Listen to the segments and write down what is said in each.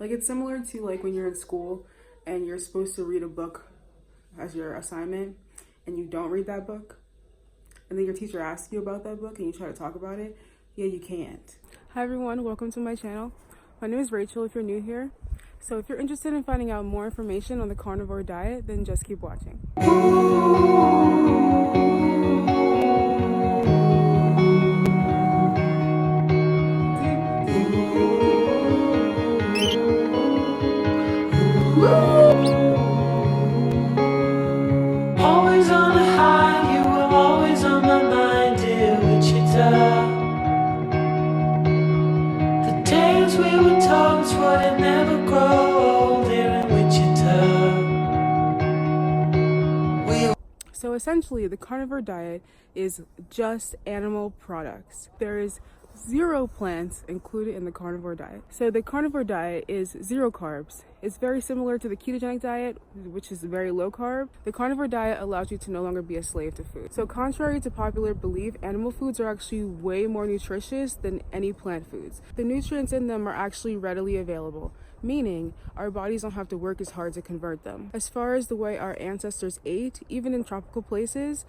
Like, it's similar to like when you're in school and you're supposed to read a book as your assignment and you don't read that book, and then your teacher asks you about that book and you try to talk about it. Yeah, you can't. Hi everyone, welcome to my channel. My name is Rachel if you're new here. So if you're interested in finding out more information on the carnivore diet, then just keep watching. Always on a high, you were always on my mind, dear Wichita. The tales we were told would never grow old here in Wichita. So essentially, the carnivore diet is just animal products. There is 0 plants included in the carnivore diet. So the carnivore diet is 0 carbs. It's very similar to the ketogenic diet, which is very low carb. The carnivore diet allows you to no longer be a slave to food. So contrary to popular belief, animal foods are actually way more nutritious than any plant foods. The nutrients in them are actually readily available, meaning our bodies don't have to work as hard to convert them. As far as the way our ancestors ate, even in tropical places,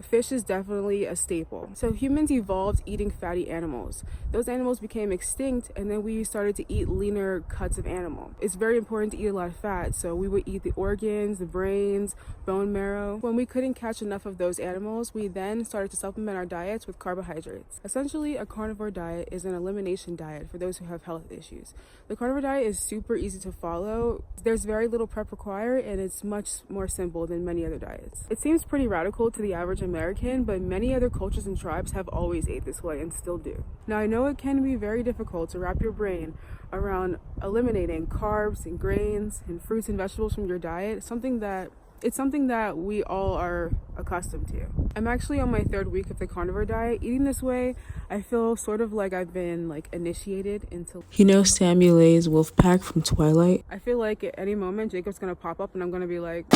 fish is definitely a staple. So humans evolved eating fatty animals. Those animals became extinct, and then we started to eat leaner cuts of animal. It's very important to eat a lot of fat, so we would eat the organs, the brains, bone marrow. When we couldn't catch enough of those animals, we then started to supplement our diets with carbohydrates. Essentially, a carnivore diet is an elimination diet for those who have health issues. The carnivore diet is super easy to follow. There's very little prep required, and it's much more simple than many other diets. It seems pretty radical to the average American, but many other cultures and tribes have always ate this way and still do. Now, I know it can be very difficult to wrap your brain around eliminating carbs and grains and fruits and vegetables from your diet. It's something that we all are accustomed to. I'm actually on my 3rd week of the carnivore diet. Eating this way, I feel sort of like I've been initiated into, Samuel A's wolf pack from Twilight. I feel like at any moment Jacob's gonna pop up and I'm gonna be like,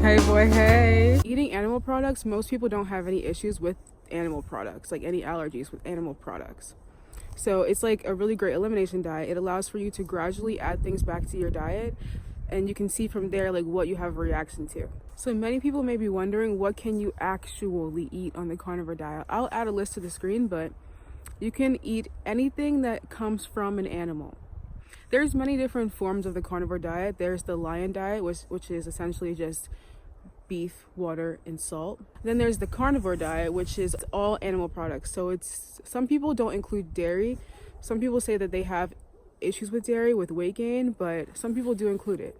hey boy, hey. Eating animal products, most people don't have any issues with animal products, like any allergies with animal products. So it's like a really great elimination diet. It allows for you to gradually add things back to your diet, and you can see from there like what you have a reaction to. So many people may be wondering, what can you actually eat on the carnivore diet? I'll add a list to the screen, but you can eat anything that comes from an animal. There's many different forms of the carnivore diet. There's the lion diet, which is essentially just beef, water, and salt. Then there's the carnivore diet, which is all animal products. So some people don't include dairy. Some people say that they have issues with dairy, with weight gain, but some people do include it.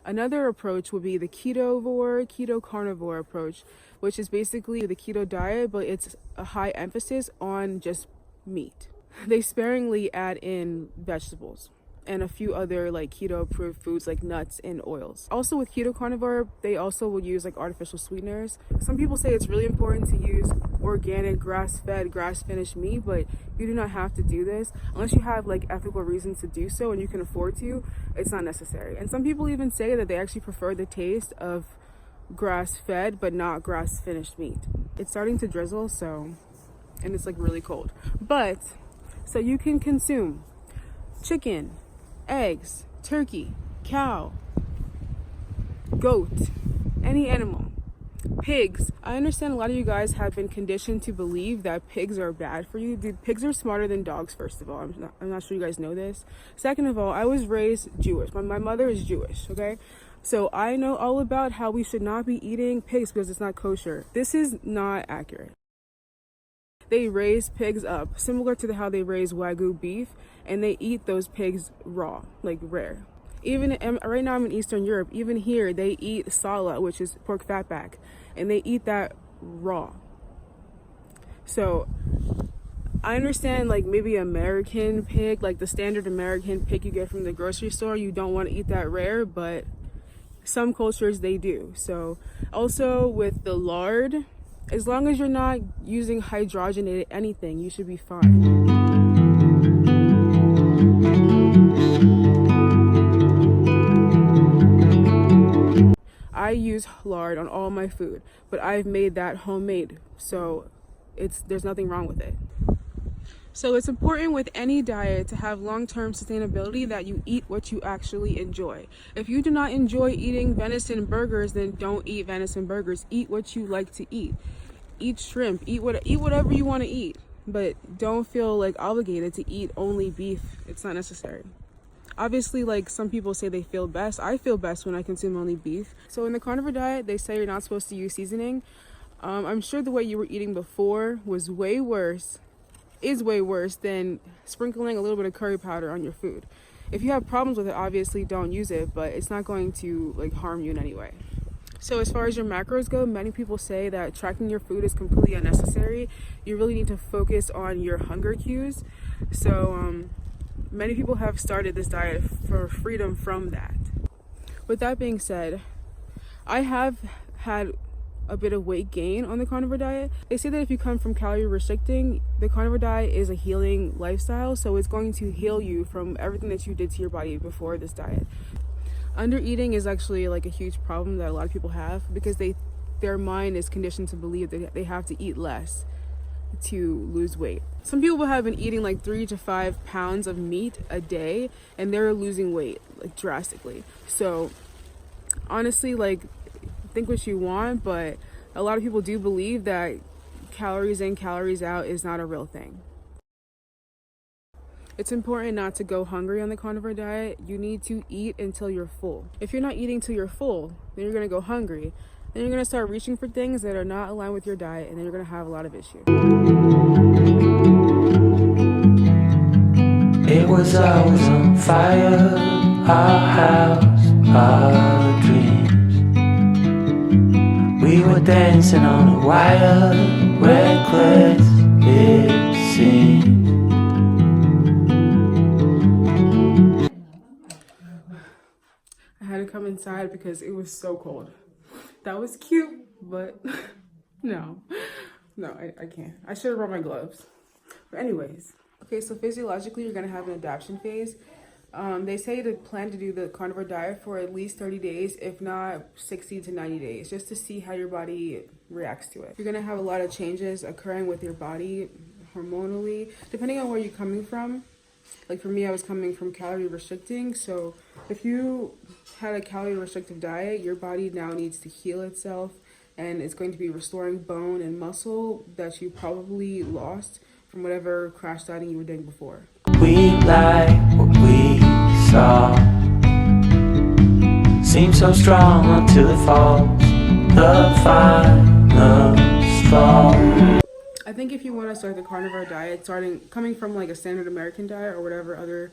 Another approach would be the keto carnivore approach, which is basically the keto diet, but it's a high emphasis on just meat. They sparingly add in vegetables and a few other keto approved foods like nuts and oils. Also with keto carnivore, they also will use artificial sweeteners. Some people say it's really important to use organic, grass-fed, grass-finished meat, but you do not have to do this unless you have ethical reasons to do so and you can afford to. It's not necessary. And some people even say that they actually prefer the taste of grass-fed but not grass-finished meat. It's starting to drizzle, and it's really cold. But so you can consume chicken, eggs, turkey, cow, goat, any animal, pigs. I understand a lot of you guys have been conditioned to believe that pigs are bad for you. Dude, pigs are smarter than dogs, first of all. I'm not sure you guys know this. Second of all, I was raised Jewish. My mother is Jewish, okay? So I know all about how we should not be eating pigs because it's not kosher. This is not accurate. They raise pigs up similar to how they raise Wagyu beef, and they eat those pigs raw, rare. Even right now I'm in Eastern Europe, even here they eat sala, which is pork fatback, and they eat that raw. So I understand maybe American pig, the standard American pig you get from the grocery store, you don't want to eat that rare, but some cultures they do. So also with the lard, as long as you're not using hydrogenated anything, you should be fine. I use lard on all my food, but I've made that homemade. So there's nothing wrong with it. So it's important with any diet to have long-term sustainability that you eat what you actually enjoy. If you do not enjoy eating venison burgers, then don't eat venison burgers. Eat what you like to eat. Eat shrimp, eat whatever you want to eat, but don't feel like obligated to eat only beef. It's not necessary. Obviously, like some people say they feel best. I feel best when I consume only beef. So in the carnivore diet, they say you're not supposed to use seasoning. I'm sure the way you were eating before is way worse than sprinkling a little bit of curry powder on your food. If you have problems with it, obviously don't use it, but it's not going to like harm you in any way. So as far as your macros go, many people say that tracking your food is completely unnecessary. You really need to focus on your hunger cues. So many people have started this diet for freedom from that. With that being said, I have had a bit of weight gain on the carnivore diet. They say that if you come from calorie restricting, the carnivore diet is a healing lifestyle, so it's going to heal you from everything that you did to your body before this diet. Under eating is actually like a huge problem that a lot of people have because their mind is conditioned to believe that they have to eat less to lose weight. Some people have been eating like 3 to 5 pounds of meat a day and they're losing weight like drastically. So honestly, like, think what you want, but a lot of people do believe that calories in, calories out is not a real thing. It's important not to go hungry on the carnivore diet. You need to eat until you're full. If you're not eating till you're full, then you're gonna go hungry. Then you're gonna start reaching for things that are not aligned with your diet, and then you're gonna have a lot of issues. It was always on fire, our house, our dreams. We were dancing on a wire, reckless it seemed. I had to come inside because it was so cold. That was cute, but no, I can't. I should have brought my gloves. But anyways, okay, so physiologically, you're gonna have an adaptation phase. They say to plan to do the carnivore diet for at least 30 days, if not 60 to 90 days, just to see how your body reacts to it. You're gonna have a lot of changes occurring with your body hormonally, depending on where you're coming from. Like for me, I was coming from calorie restricting. So if you had a calorie restrictive diet, your body now needs to heal itself and it's going to be restoring bone and muscle that you probably lost from whatever crash dieting you were doing before. We like what we saw. Seems so strong until it falls. The final straw. I think if you want to start the carnivore diet, coming from like a standard American diet or whatever other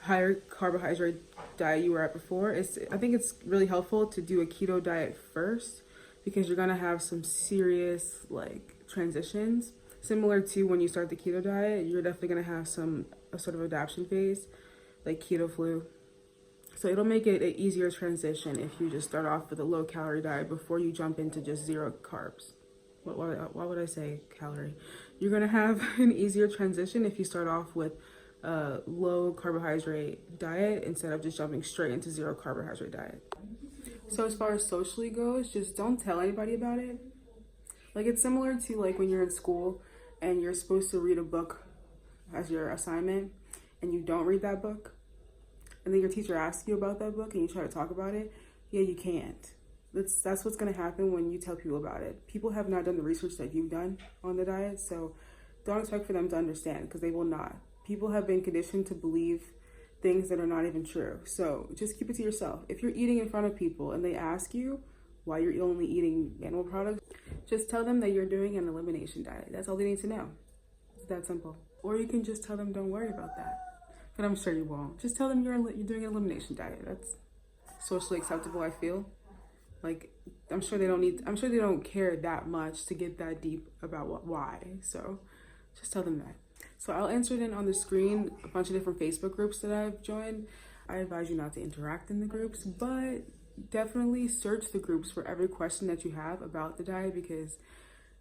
higher carbohydrate diet you were at before, I think it's really helpful to do a keto diet first because you're gonna have some serious like transitions. Similar to when you start the keto diet, you're definitely gonna have a sort of adaptation phase, like keto flu. So it'll make it an easier transition if you just start off with a low calorie diet before you jump into just zero carbs. Why would I say calorie? You're gonna have an easier transition if you start off with a low carbohydrate diet instead of just jumping straight into zero carbohydrate diet. So as far as socially goes, just don't tell anybody about it. Like it's similar to like when you're in school and you're supposed to read a book as your assignment and you don't read that book and then your teacher asks you about that book and you try to talk about it. Yeah, you can't. That's what's going to happen when you tell people about it. People have not done the research that you've done on the diet, so don't expect for them to understand because they will not. People have been conditioned to believe things that are not even true. So just keep it to yourself. If you're eating in front of people and they ask you why you're only eating animal products, just tell them that you're doing an elimination diet. That's all they need to know. It's that simple. Or you can just tell them don't worry about that. But I'm sure you won't. Just tell them you're doing an elimination diet. That's socially acceptable, I feel. Like I'm sure they don't care that much to get that deep about why. So just tell them that. So I'll answer it in on the screen a bunch of different Facebook groups that I've joined. I advise you not to interact in the groups, but definitely search the groups for every question that you have about the diet because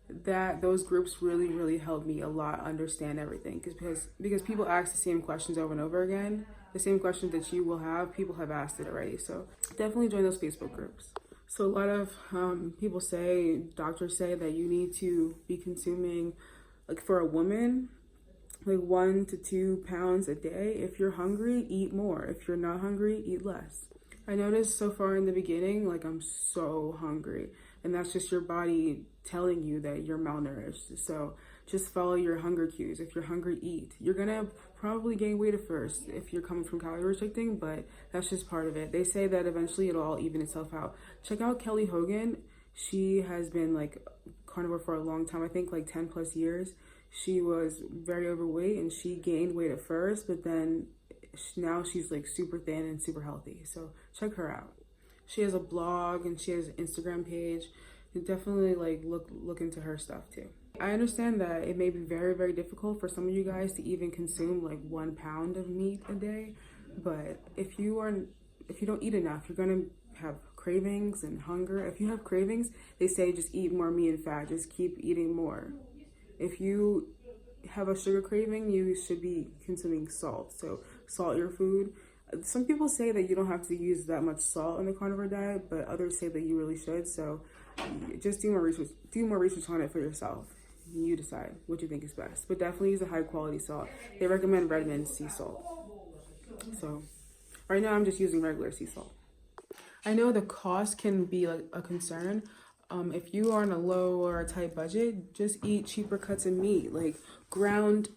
those groups really help me a lot understand everything because people ask the same questions over and over again. The same questions that you will have, people have asked it already. So definitely join those Facebook groups. So a lot of people say, doctors say that you need to be consuming, like for a woman, like 1 to 2 pounds a day. If you're hungry, eat more. If you're not hungry, eat less. I noticed so far in the beginning, like I'm so hungry, and that's just your body telling you that you're malnourished. So just follow your hunger cues. If you're hungry, eat. You're gonna probably gain weight at first if you're coming from calorie restricting, but that's just part of it. They say that eventually it'll all even itself out. Check out Kelly Hogan. She has been like carnivore for a long time, I think like 10 plus years. She was very overweight and she gained weight at first, but then now she's like super thin and super healthy. So check her out. She has a blog and she has an Instagram page. You definitely like look into her stuff too. I understand that it may be very, very difficult for some of you guys to even consume like 1 pound of meat a day, but if you don't eat enough, you're gonna have cravings and hunger. If you have cravings, they say just eat more meat and fat. Just keep eating more. If you have a sugar craving, you should be consuming salt. So salt your food. Some people say that you don't have to use that much salt in the carnivore diet, but others say that you really should. So just do more research on it for yourself. You decide what you think is best, but definitely use a high quality salt. They recommend Redmond sea salt. So right now I'm just using regular sea salt. I know the cost can be like a concern. If you are on a low or a tight budget, just eat cheaper cuts of meat. Like ground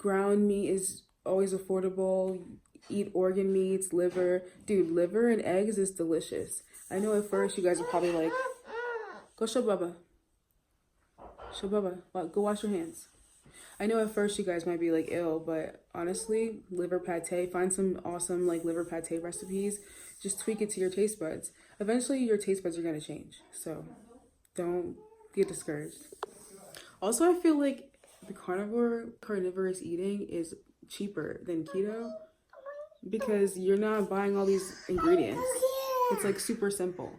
meat is always affordable. Eat organ meats, liver. Dude, liver and eggs is delicious. I know at first you guys are probably like, go show Bubba. Show Bubba. Go wash your hands. I know at first you guys might be like ill, but honestly, liver pate, find some awesome like liver pate recipes. Just tweak it to your taste buds. Eventually your taste buds are gonna change. So don't get discouraged. Also, I feel like the carnivorous eating is cheaper than keto because you're not buying all these ingredients. It's like super simple.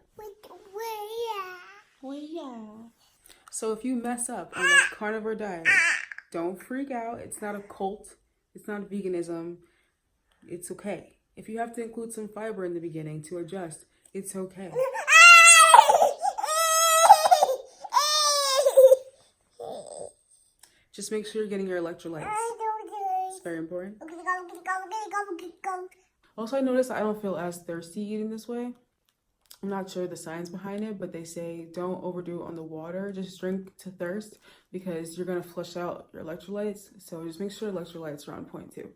So if you mess up on the carnivore diet, don't freak out. It's not a cult. It's not veganism. It's okay. If you have to include some fiber in the beginning to adjust, it's okay. Just make sure you're getting your electrolytes. It's very important. Also, I noticed I don't feel as thirsty eating this way. I'm not sure the science behind it, but they say don't overdo it on the water. Just drink to thirst because you're going to flush out your electrolytes. So just make sure electrolytes are on point too.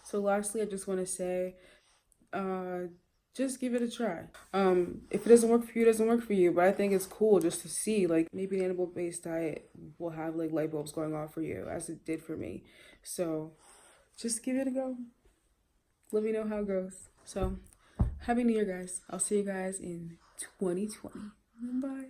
So lastly, I just want to say, just give it a try. If it doesn't work for you, it doesn't work for you. But I think it's cool just to see, like, maybe an animal-based diet will have like light bulbs going off for you as it did for me. So just give it a go. Let me know how it goes. So Happy New Year, guys. I'll see you guys in 2020. Bye.